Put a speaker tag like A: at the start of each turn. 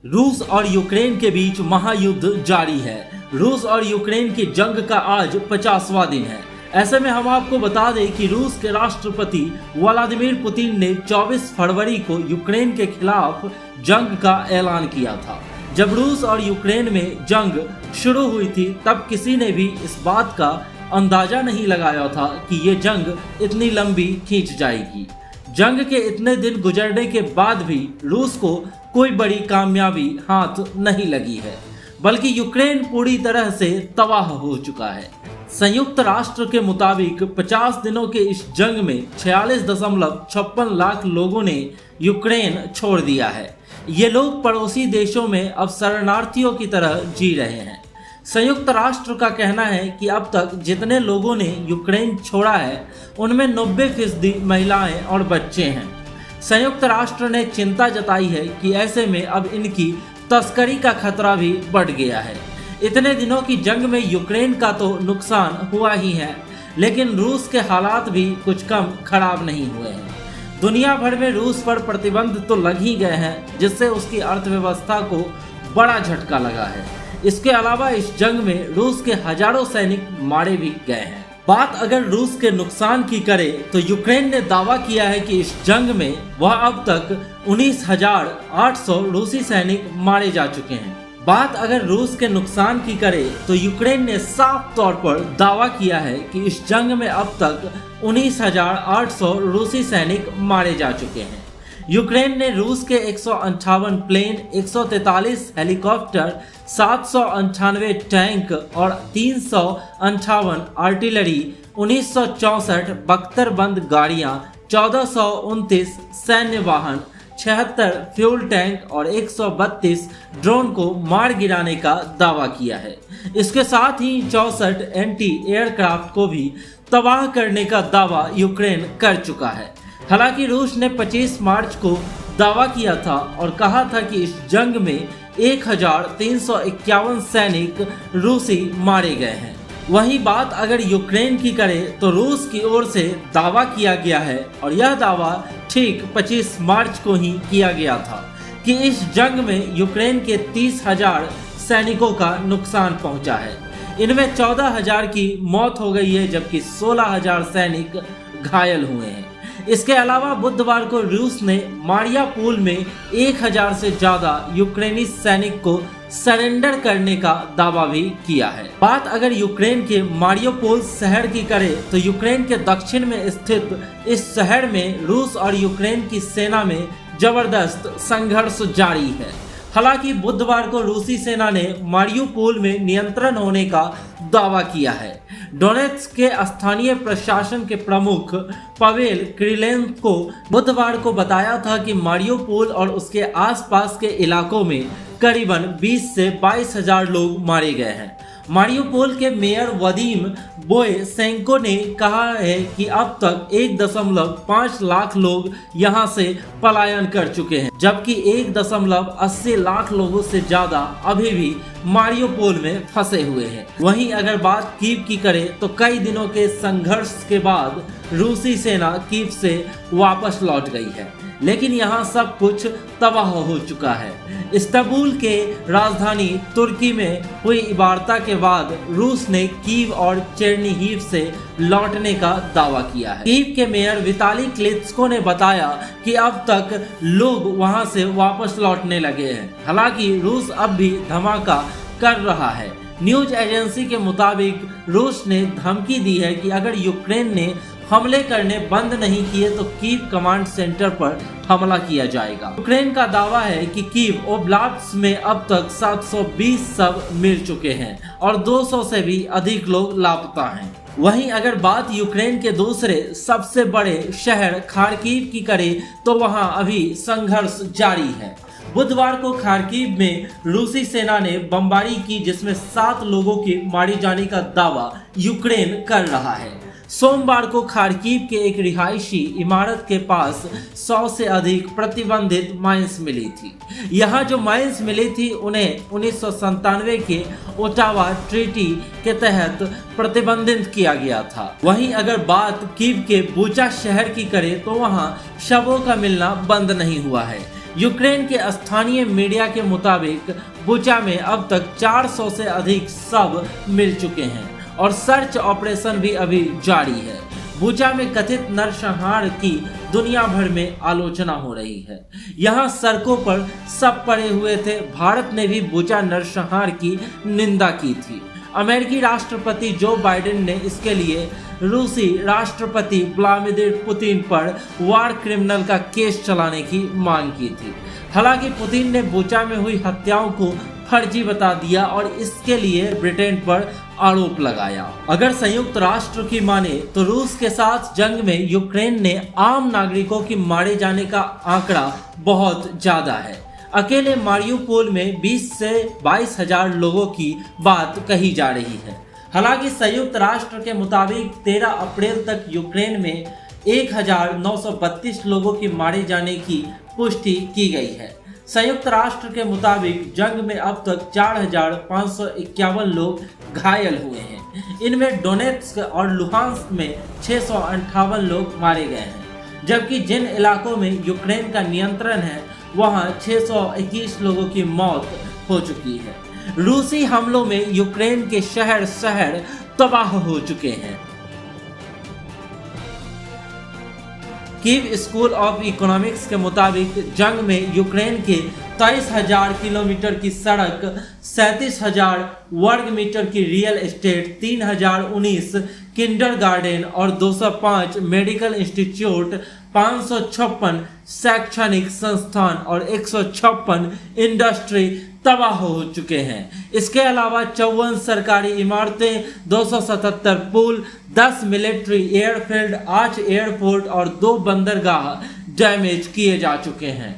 A: रूस और यूक्रेन के बीच महायुद्ध जारी है। रूस और यूक्रेन की जंग का आज 50वां दिन है। ऐसे में हम आपको बता दें कि रूस के राष्ट्रपति व्लादिमीर पुतिन ने 24 फरवरी को यूक्रेन के खिलाफ जंग का ऐलान किया था। जब रूस और यूक्रेन में जंग शुरू हुई थी तब किसी ने भी इस बात का अंदाजा नहीं लगाया था कि ये जंग इतनी लंबी खींच जाएगी। जंग के इतने दिन गुजरने के बाद भी रूस को कोई बड़ी कामयाबी हाथ नहीं लगी है, बल्कि यूक्रेन पूरी तरह से तबाह हो चुका है। संयुक्त राष्ट्र के मुताबिक 50 दिनों के इस जंग में 46.56 लाख लोगों ने यूक्रेन छोड़ दिया है। ये लोग पड़ोसी देशों में अब शरणार्थियों की तरह जी रहे हैं। संयुक्त राष्ट्र का कहना है कि अब तक जितने लोगों ने यूक्रेन छोड़ा है उनमें 90% महिलाएं और बच्चे हैं। संयुक्त राष्ट्र ने चिंता जताई है कि ऐसे में अब इनकी तस्करी का खतरा भी बढ़ गया है। इतने दिनों की जंग में यूक्रेन का तो नुकसान हुआ ही है, लेकिन रूस के हालात भी कुछ कम खराब नहीं हुए हैं। दुनिया भर में रूस पर प्रतिबंध तो लग ही गए हैं, जिससे उसकी अर्थव्यवस्था को बड़ा झटका लगा है। इसके अलावा इस जंग में रूस के हजारों सैनिक मारे भी गए हैं। बात अगर रूस के नुकसान की करें तो यूक्रेन ने दावा किया है कि इस जंग में वह अब तक 19,800 रूसी सैनिक मारे जा चुके हैं। बात अगर रूस के नुकसान की करें तो यूक्रेन ने साफ तौर पर दावा किया है कि इस जंग में अब तक 19,800 रूसी सैनिक मारे जा चुके हैं। यूक्रेन ने रूस के 158 प्लेन, 143 हेलीकॉप्टर, 798 टैंक और 358 आर्टिलरी, 1964 बख्तरबंद गाड़ियां, 1429 सैन्य वाहन, 76 फ्यूल टैंक और 132 ड्रोन को मार गिराने का दावा किया है। इसके साथ ही 64 एंटी एयरक्राफ्ट को भी तबाह करने का दावा यूक्रेन कर चुका है। हालांकि रूस ने 25 मार्च को दावा किया था और कहा था कि इस जंग में 1351 सैनिक रूसी मारे गए हैं। वहीं बात अगर यूक्रेन की करें तो रूस की ओर से दावा किया गया है और यह दावा ठीक 25 मार्च को ही किया गया था कि इस जंग में यूक्रेन के 30,000 सैनिकों का नुकसान पहुंचा है। इनमें 14,000 की मौत हो गई है, जबकि 16,000 सैनिक घायल हुए हैं। इसके अलावा बुधवार को रूस ने मारियापोल में 1,000 से ज्यादा यूक्रेनी सैनिक को सरेंडर करने का दावा भी किया है। बात अगर यूक्रेन के मारियापोल शहर की करें तो यूक्रेन के दक्षिण में स्थित इस शहर में रूस और यूक्रेन की सेना में जबरदस्त संघर्ष जारी है। हालांकि बुधवार को रूसी सेना ने मारियापोल में नियंत्रण होने का दावा किया है। डोनेट्स्क के स्थानीय प्रशासन के प्रमुख पावेल किरिलेंको बुधवार को बताया था कि मारियापोल और उसके आसपास के इलाकों में करीबन 20 से 22,000 लोग मारे गए हैं। मारियापोल के मेयर वदीम बोयसेंको ने कहा है कि अब तक 1.5 लाख लोग यहां से पलायन कर चुके हैं, जबकि 1.80 लाख लोगों से ज्यादा अभी भी मारियापोल में फंसे हुए हैं। वहीं अगर बात कीव की करें तो कई दिनों के संघर्ष के बाद रूसी सेना कीव से वापस लौट गई है, लेकिन यहाँ सब कुछ तबाह हो चुका है। इस्तांबुल के राजधानी तुर्की में हुई वार्ता के बाद रूस ने कीव और चेर्निहिव से लौटने का दावा किया है। कीव के मेयर विताली क्लित्स्को ने बताया कि अब तक लोग वहां से वापस लौटने लगे हैं। हालांकि रूस अब भी धमाका कर रहा है। न्यूज एजेंसी के मुताबिक रूस ने धमकी दी है कि अगर यूक्रेन ने हमले करने बंद नहीं किए तो कीव कमांड सेंटर पर हमला किया जाएगा। यूक्रेन का दावा है कि कीव ओब्लास्ट में अब तक 720 शव मिल चुके हैं और 200 से भी अधिक लोग लापता हैं। वहीं अगर बात यूक्रेन के दूसरे सबसे बड़े शहर खार्किव की करें तो वहां अभी संघर्ष जारी है। बुधवार को खार्किव में रूसी सेना ने बमबारी की, जिसमें 7 लोगों के मारे जाने का दावा यूक्रेन कर रहा है। सोमवार को खार्किव के एक रिहायशी इमारत के पास 100 से अधिक प्रतिबंधित माइंस मिली थी। यहाँ जो माइंस मिली थी उन्हें 1997 के ओटावा ट्रीटी के तहत प्रतिबंधित किया गया था। वहीं अगर बात कीव के बुचा शहर की करें तो वहाँ शवों का मिलना बंद नहीं हुआ है। यूक्रेन के स्थानीय मीडिया के मुताबिक बुचा में अब तक 400 से अधिक शव मिल चुके हैं और सर्च ऑपरेशन भी अभी जारी है। बुचा में कथित नरसंहार की दुनिया भर में आलोचना हो रही है। यहाँ सड़कों पर सब पड़े हुए थे। भारत ने भी बुचा नरसंहार की निंदा की थी। अमेरिकी राष्ट्रपति जो बाइडेन ने इसके लिए रूसी राष्ट्रपति व्लादिमीर पुतिन पर वार क्रिमिनल का केस चलाने की मांग की थी। हालांकि पुतिन ने बुचा में हुई हत्याओं को फर्जी बता दिया और इसके लिए ब्रिटेन पर आरोप लगाया। अगर संयुक्त राष्ट्र की माने तो रूस के साथ जंग में यूक्रेन ने आम नागरिकों की मारे जाने का आंकड़ा बहुत ज्यादा है। अकेले मारियुपोल में 20 से 22 हजार लोगों की बात कही जा रही है। हालांकि संयुक्त राष्ट्र के मुताबिक 13 अप्रैल तक यूक्रेन में 1932 लोगों के मारे जाने की पुष्टि की गई है। संयुक्त राष्ट्र के मुताबिक जंग में अब तक 4,551 लोग घायल हुए हैं। इनमें डोनेट्स्क और लुहांस्क में 658 लोग मारे गए हैं, जबकि जिन इलाकों में यूक्रेन का नियंत्रण है वहां 621 लोगों की मौत हो चुकी है। रूसी हमलों में यूक्रेन के शहर तबाह हो चुके हैं। कीव स्कूल ऑफ इकोनॉमिक्स के मुताबिक जंग में यूक्रेन के 23,000 किलोमीटर की सड़क, 37,000 वर्ग मीटर की रियल एस्टेट, 3,019 किंडरगार्टन और 205 मेडिकल इंस्टीट्यूट, 556 शैक्षणिक संस्थान और 156 इंडस्ट्री तबाह हो चुके हैं। इसके अलावा 54 सरकारी इमारतें, 277 पुल, 10 मिलिट्री एयरफील्ड, 8 एयरपोर्ट और 2 बंदरगाह डैमेज किए जा चुके हैं।